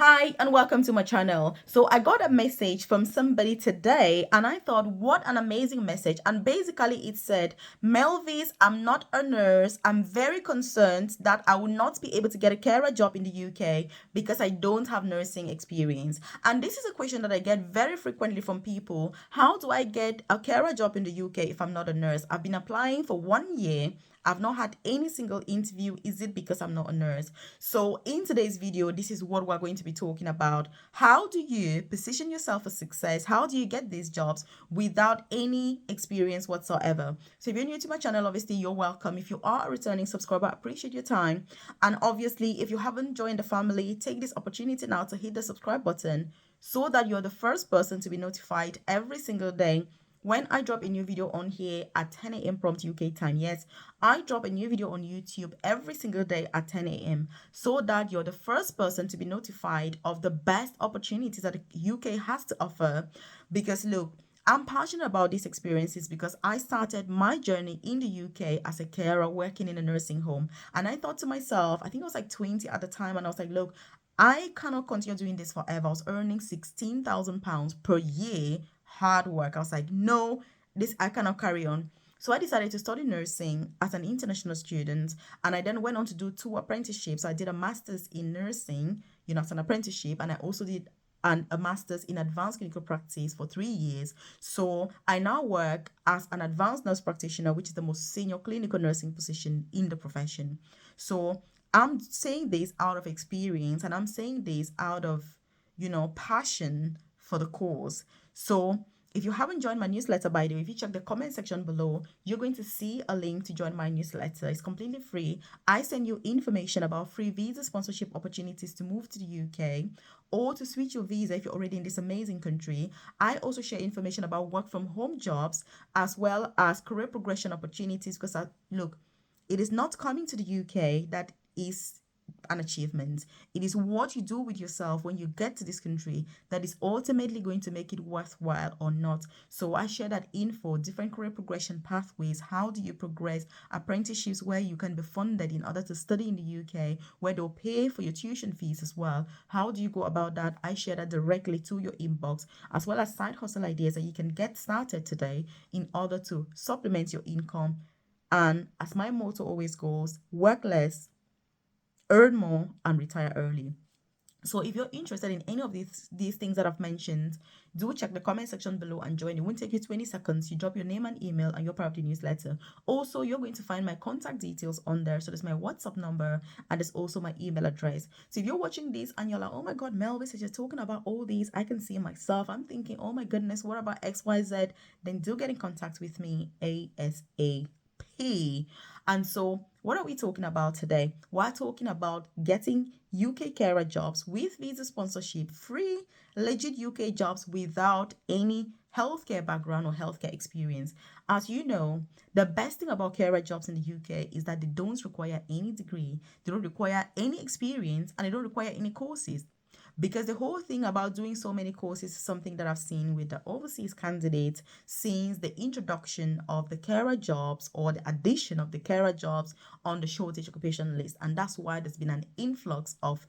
Hi and welcome to my channel. So I got a message from somebody today and I thought what an amazing message, and basically it said, Melvis, I'm not a nurse. I'm very concerned that I will not be able to get a carer job in the UK because I don't have nursing experience. And this is a question that I get very frequently from people. How do I get a carer job in the UK if I'm not a nurse? I've been applying for 1 year. I've not had any single interview. Is it because I'm not a nurse? So in today's video, this is what we're going to be talking about. How do you position yourself for success? How do you get these jobs without any experience whatsoever? So if you're new to my channel, obviously you're welcome. If you are a returning subscriber, I appreciate your time. And obviously, if you haven't joined the family, take this opportunity now to hit the subscribe button so that you're the first person to be notified every single day when I drop a new video on here at 10 a.m. prompt UK time. Yes, I drop a new video on YouTube every single day at 10 a.m. so that you're the first person to be notified of the best opportunities that the UK has to offer. Because look, I'm passionate about these experiences because I started my journey in the UK as a carer working in a nursing home. And I thought to myself, I think I was like 20 at the time, and I was like, look, I cannot continue doing this forever. I was earning £16,000 per year, hard work. I was like, no, this I cannot carry on. So I decided to study nursing as an international student, and I then went on to do 2 apprenticeships. I did a master's in nursing, as an apprenticeship, and I also did a master's in advanced clinical practice for 3 years. So I now work as an advanced nurse practitioner, which is the most senior clinical nursing position in the profession. So I'm saying this out of experience, and I'm saying this out of, passion for the cause. So if you haven't joined my newsletter, by the way, if you check the comment section below, you're going to see a link to join my newsletter. It's completely free. I send you information about free visa sponsorship opportunities to move to the UK or to switch your visa if you're already in this amazing country. I also share information about work from home jobs as well as career progression opportunities because, look, it is not coming to the UK that is an achievement. It is what you do with yourself when you get to this country that is ultimately going to make it worthwhile or not. So I share that info, different career progression pathways. How do you progress? Apprenticeships where you can be funded in order to study in the UK, where they'll pay for your tuition fees as well. How do you go about that? I share that directly to your inbox, as well as side hustle ideas that you can get started today in order to supplement your income. And as my motto always goes, work less, earn more, and retire early. So if you're interested in any of these things that I've mentioned, do check the comment section below and join. It won't take you 20 seconds. You drop your name and email and you're part of the newsletter. Also, you're going to find my contact details on there. So there's my WhatsApp number and there's also my email address. So if you're watching this and you're like, oh my God, Melvis, as you're talking about all these, I can see myself. I'm thinking, oh my goodness, what about XYZ? Then do get in contact with me ASAP. And so, what are we talking about today? We're talking about getting UK carer jobs with visa sponsorship, free, legit UK jobs without any healthcare background or healthcare experience. As you know, the best thing about carer jobs in the UK is that they don't require any degree, they don't require any experience, and they don't require any courses. Because the whole thing about doing so many courses is something that I've seen with the overseas candidates since the introduction of the carer jobs or the addition of the carer jobs on the shortage occupation list. And that's why there's been an influx of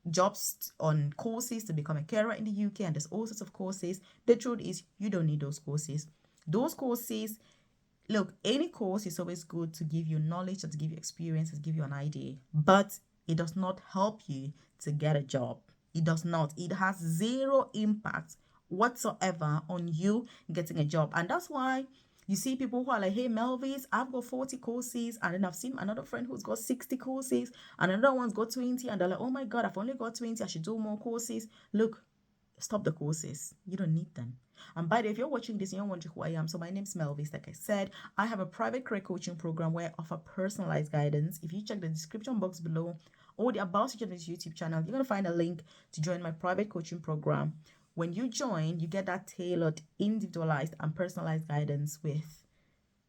jobs on courses to become a carer in the UK. And there's all sorts of courses. The truth is, you don't need those courses. Those courses, look, any course is always good to give you knowledge, to give you experience, to give you an idea. But it does not help you to get a job. It does not. It has zero impact whatsoever on you getting a job. And that's why you see people who are like, hey, Melvis, I've got 40 courses. And then I've seen another friend who's got 60 courses. And another one's got 20. And they're like, oh my God, I've only got 20. I should do more courses. Look, stop the courses. You don't need them. And by the way, if you're watching this and you're wondering who I am, so my name's Melvis. Like I said, I have a private career coaching program where I offer personalized guidance. If you check the description box below or the about section of this YouTube channel, you're going to find a link to join my private coaching program. When you join, you get that tailored, individualized, and personalized guidance with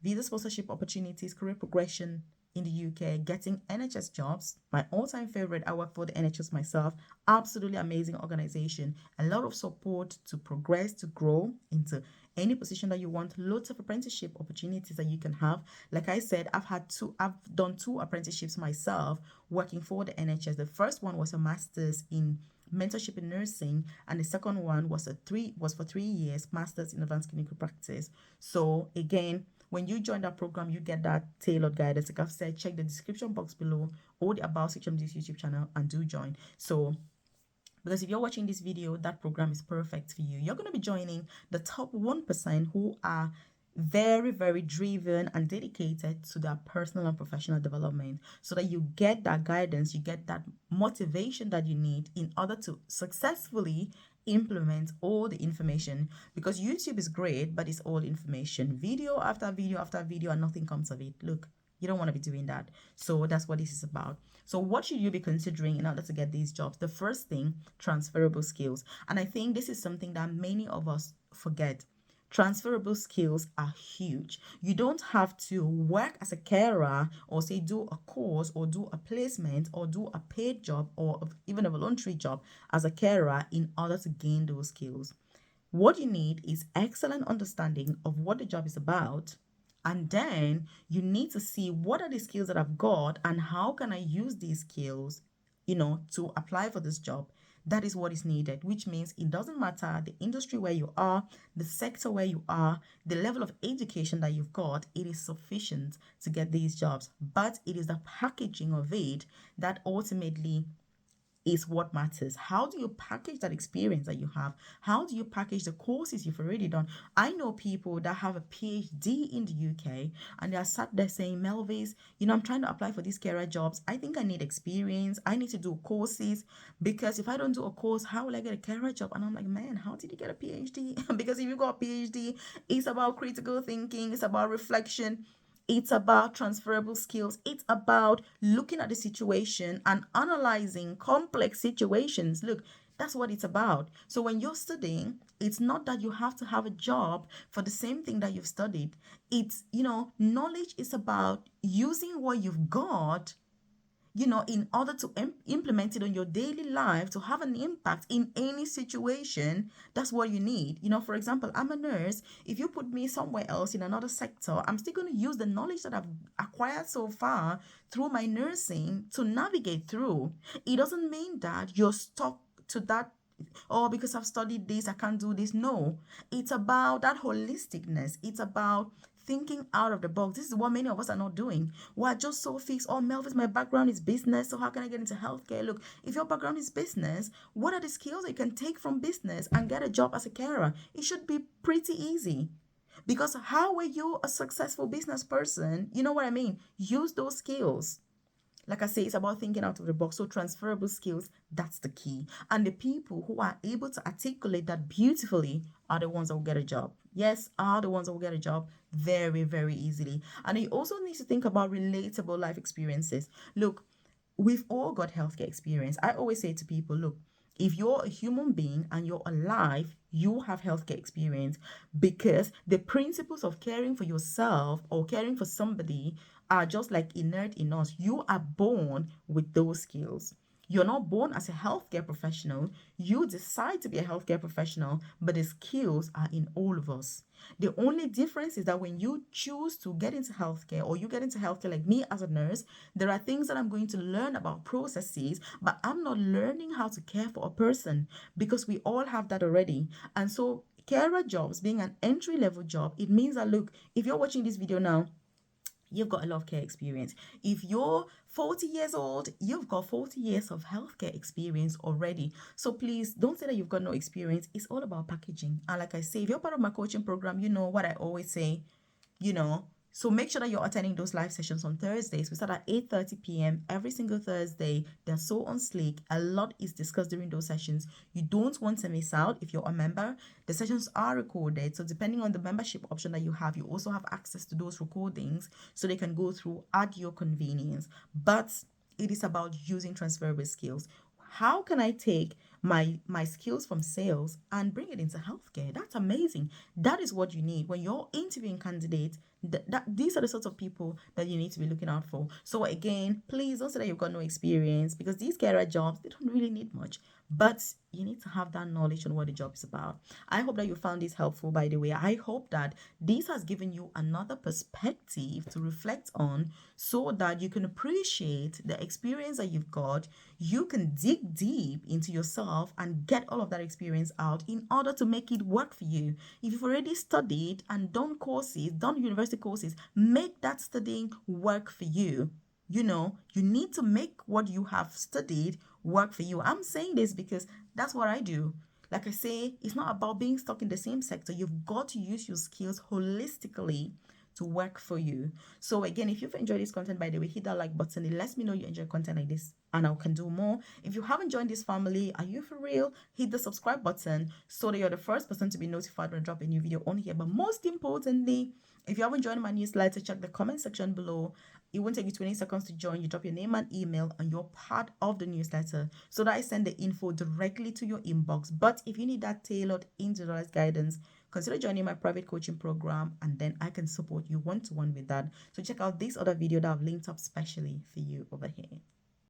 visa sponsorship opportunities, career progression in the UK, getting NHS jobs. My all-time favorite, I work for the NHS myself. Absolutely amazing organization. A lot of support to progress, to grow into any position that you want. Loads of apprenticeship opportunities that you can have. Like I said, I've done 2 apprenticeships myself working for the NHS. The first one was a master's in mentorship in nursing, and the second one was for 3 years, masters in advanced clinical practice. So again, when you join that program, you get that tailored guidance. Like I've said, check the description box below or the about section of this YouTube channel and do join. So because if you're watching this video, that program is perfect for you. You're going to be joining the top 1% who are very, very driven and dedicated to their personal and professional development, so that you get that guidance, you get that motivation that you need in order to successfully implement all the information. Because YouTube is great, but it's all information, video after video after video, and nothing comes of it. Look, you don't want to be doing that. So that's what this is about. So what should you be considering in order to get these jobs? The first thing, transferable skills. And I think this is something that many of us forget. Transferable skills are huge. You don't have to work as a carer or say do a course or do a placement or do a paid job or even a voluntary job as a carer in order to gain those skills. What you need is excellent understanding of what the job is about, and then you need to see what are the skills that I've got and how can I use these skills, to apply for this job. That is what is needed, which means it doesn't matter the industry where you are, the sector where you are, the level of education that you've got, it is sufficient to get these jobs. But it is the packaging of it that ultimately is what matters. How do you package that experience that you have? How do you package the courses you've already done? I know people that have a PhD in the UK and they are sat there saying, Melvis, I'm trying to apply for these career jobs. I think I need experience. I need to do courses, because if I don't do a course, how will I get a career job? And I'm like, man, how did you get a PhD? Because if you got a PhD, it's about critical thinking, it's about reflection. It's about transferable skills. It's about looking at the situation and analyzing complex situations. Look, that's what it's about. So when you're studying, it's not that you have to have a job for the same thing that you've studied. It's, knowledge is about using what you've got, in order to implement it on your daily life to have an impact in any situation. That's what you need. For example, I'm a nurse. If you put me somewhere else in another sector, I'm still going to use the knowledge that I've acquired so far through my nursing to navigate through. It doesn't mean that you're stuck to that, oh, because I've studied this, I can't do this. No, it's about that holisticness. It's about thinking out of the box. This is what many of us are not doing. We're just so fixed. Oh, Melvis, my background is business, so how can I get into healthcare? Look, if your background is business, what are the skills that you can take from business and get a job as a carer? It should be pretty easy. Because how are you a successful business person? You know what I mean? Use those skills. Like I say, it's about thinking out of the box. So transferable skills, that's the key. And the people who are able to articulate that beautifully are the ones that will get a job. Yes, are the ones that will get a job very, very easily. And you also need to think about relatable life experiences. Look, we've all got healthcare experience. I always say to people, look, if you're a human being and you're alive, you have healthcare experience, because the principles of caring for yourself or caring for somebody are just like inherent in us. You are born with those skills. You're not born as a healthcare professional. You decide to be a healthcare professional, but the skills are in all of us. The only difference is that when you choose to get into healthcare, or you get into healthcare like me as a nurse, there are things that I'm going to learn about processes, but I'm not learning how to care for a person, because we all have that already. And so carer jobs being an entry level job, it means that, look, if you're watching this video now, you've got a lot of care experience. If you're 40 years old, you've got 40 years of healthcare experience already. So please don't say that you've got no experience. It's all about packaging. And like I say, if you're part of my coaching program, you know what I always say, so make sure that you're attending those live sessions on Thursdays. We start at 8:30 p.m. every single Thursday. They're so on sleek. A lot is discussed during those sessions. You don't want to miss out if you're a member. The sessions are recorded. So depending on the membership option that you have, you also have access to those recordings so they can go through at your convenience. But it is about using transferable skills. How can I take my skills from sales and bring it into healthcare? That's amazing. That is what you need. When you're interviewing candidates, These are the sorts of people that you need to be looking out for. So again, please don't say that you've got no experience, because these carer jobs, they don't really need much, but you need to have that knowledge on what the job is about. I hope that you found this helpful, by the way. I hope that this has given you another perspective to reflect on, so that you can appreciate the experience that you've got. You can dig deep into yourself and get all of that experience out in order to make it work for you. If you've already studied and done courses, done university courses, make that studying work for you. You need to make what you have studied work for you. I'm saying this because that's what I do. Like I say, it's not about being stuck in the same sector. You've got to use your skills holistically to work for you. So again, if you've enjoyed this content, by the way, hit that like button. It lets me know you enjoy content like this and I can do more. If you haven't joined this family, are you for real? Hit the subscribe button so that you're the first person to be notified when I drop a new video on here. But most importantly, if you haven't joined my newsletter, check the comment section below. It won't take you 20 seconds to join. You drop your name and email and you're part of the newsletter, so that I send the info directly to your inbox. But if you need that tailored individualized guidance, consider joining my private coaching program, and then I can support you one-to-one with that. So check out this other video that I've linked up specially for you over here.